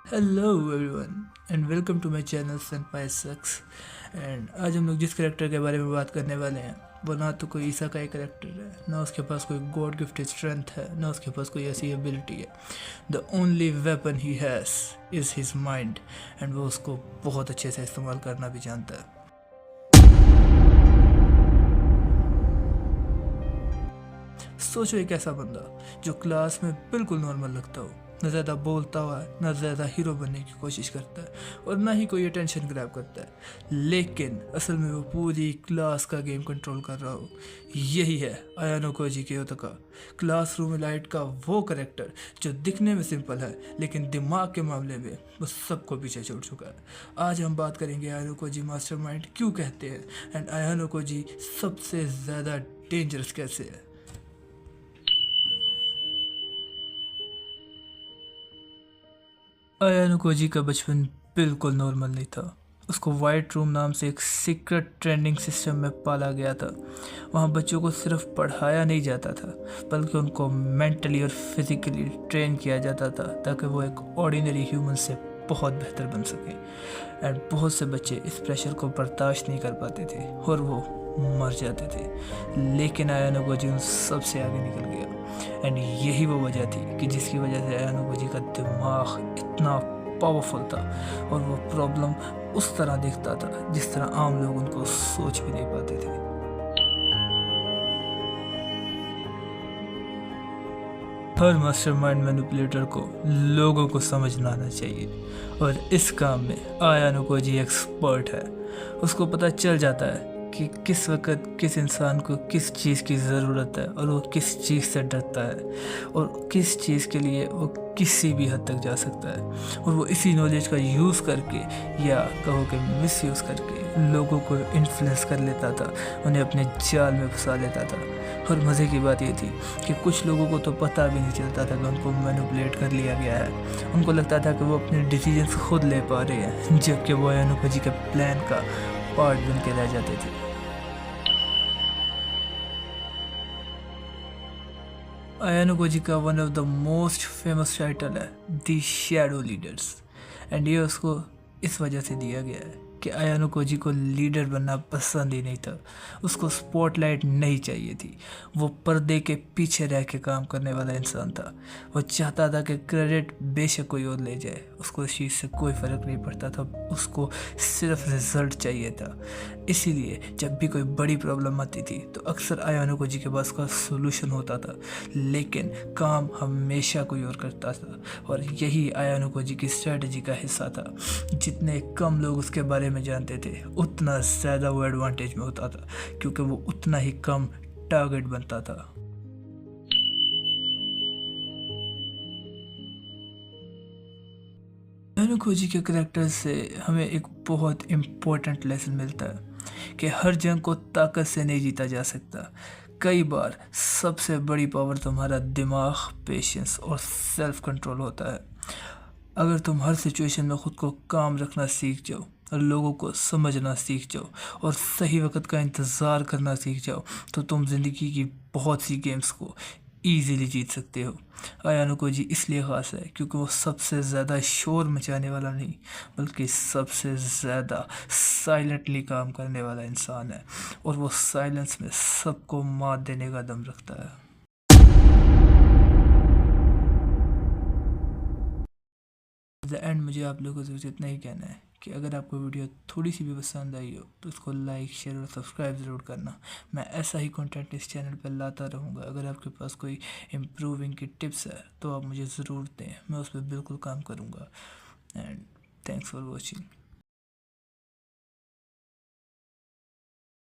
Hello everyone and welcome to my channel senpai sucks. And आज हम लोग जिस करेक्टर के बारे में बात करने वाले हैं वो ना तो कोई ईसा का ही करेक्टर है, ना उसके पास कोई गॉड गिफ्टेड स्ट्रेंथ है, ना उसके पास कोई ऐसी एबिलिटी है। The only weapon he has is his mind, and वो उसको बहुत अच्छे से इस्तेमाल करना भी जानता है। सोचो एक ऐसा बंदा जो क्लास में बिल्कुल नॉर्मल लगता हो, न ज़्यादा बोलता हुआ है, न ज़्यादा हीरो बनने की कोशिश करता है और ना ही कोई अटेंशन ग्रैब करता है, लेकिन असल में वो पूरी क्लास का गेम कंट्रोल कर रहा हो। यही है आयानो कोजी कियोतो, क्लासरूम लाइट का वो करेक्टर जो दिखने में सिंपल है लेकिन दिमाग के मामले में वो सबको पीछे छोड़ चुका है। आज हम बात करेंगे आयानो कोजी मास्टरमाइंड क्यों कहते हैं, एंड आयानो कोजी सबसे ज़्यादा डेंजरस कैसे है। आयानो कोजी का बचपन बिल्कुल नॉर्मल नहीं था। उसको वाइट रूम नाम से एक सीक्रेट ट्रेनिंग सिस्टम में पाला गया था। वहाँ बच्चों को सिर्फ पढ़ाया नहीं जाता था बल्कि उनको मेंटली और फिजिकली ट्रेन किया जाता था ताकि वो एक ऑर्डिनरी ह्यूमन से बहुत बेहतर बन सके। एंड बहुत से बच्चे इस प्रेशर को बर्दाश्त नहीं कर पाते थे और वो मर जाते थे, लेकिन आयानो कोजी उन सबसे आगे निकल गया। एंड यही वो वजह थी कि जिसकी वजह से आयानो कोजी का दिमाग इतना पावरफुल था और वो प्रॉब्लम उस तरह देखता था जिस तरह आम लोग उनको सोच भी नहीं पाते थे। हर मास्टरमाइंड मैनिपुलेटर को लोगों को समझना आना चाहिए और इस काम में आयानो कोजी एक्सपर्ट है। उसको पता चल जाता है कि किस वक्त किस इंसान को किस चीज़ की ज़रूरत है और वो किस चीज़ से डरता है और किस चीज़ के लिए वो किसी भी हद तक जा सकता है। और वो इसी नॉलेज का यूज़ करके या कहो कि मिस यूज़ करके लोगों को इन्फ्लुएंस कर लेता था, उन्हें अपने जाल में फंसा लेता था। और मज़े की बात ये थी कि कुछ लोगों को तो पता भी नहीं चलता था कि उनको मैनिपुलेट कर लिया गया है। उनको लगता था कि वो अपने डिसीजंस खुद ले पा रहे हैं, जबकि वो आयानो कोजी के प्लान का पार्ट बन के रह जाते थे। आयानो कोजी का one of the most famous title है दी शैडो लीडर्स, एंड ये उसको इस वजह से दिया गया है कि आयानो कोजी को लीडर बनना पसंद ही नहीं था। उसको स्पॉटलाइट नहीं चाहिए थी। वो पर्दे के पीछे रह के काम करने वाला इंसान था। वो चाहता था कि क्रेडिट बेशक कोई और ले जाए, उसको इस चीज़ से कोई फ़र्क नहीं पड़ता था, उसको सिर्फ रिजल्ट चाहिए था। इसीलिए जब भी कोई बड़ी प्रॉब्लम आती थी तो अक्सर आयानो कोजी के पास का सोल्यूशन होता था, लेकिन काम हमेशा कोई और करता था। और यही आयानो कोजी की स्ट्रेटजी का हिस्सा था। जितने कम लोग उसके बारे में जानते थे उतना ज़्यादा वो एडवांटेज में होता था, क्योंकि वो उतना ही कम टारगेट बनता था। आयानो कोजी के करेक्टर से हमें एक बहुत इम्पोर्टेंट लेसन मिलता है कि हर जंग को ताकत से नहीं जीता जा सकता। कई बार सबसे बड़ी पावर तुम्हारा दिमाग, पेशेंस और सेल्फ कंट्रोल होता है। अगर तुम हर सिचुएशन में खुद को काम रखना सीख जाओ और लोगों को समझना सीख जाओ और सही वक्त का इंतज़ार करना सीख जाओ तो तुम ज़िंदगी की बहुत सी गेम्स को ईजीली जीत सकते हो। आयानो कोजी इसलिए ख़ास है क्योंकि वो सबसे ज़्यादा शोर मचाने वाला नहीं बल्कि सबसे ज़्यादा साइलेंटली काम करने वाला इंसान है, और वो साइलेंस में सबको मात देने का दम रखता है। द एंड मुझे आप लोगों से इतना ही कहना है कि अगर आपको वीडियो थोड़ी सी भी पसंद आई हो तो उसको लाइक, शेयर और सब्सक्राइब ज़रूर करना। मैं ऐसा ही कंटेंट इस चैनल पर लाता रहूँगा। अगर आपके पास कोई इम्प्रूविंग की टिप्स है तो आप मुझे ज़रूर दें, मैं उस पर बिल्कुल काम करूँगा। And thanks for watching.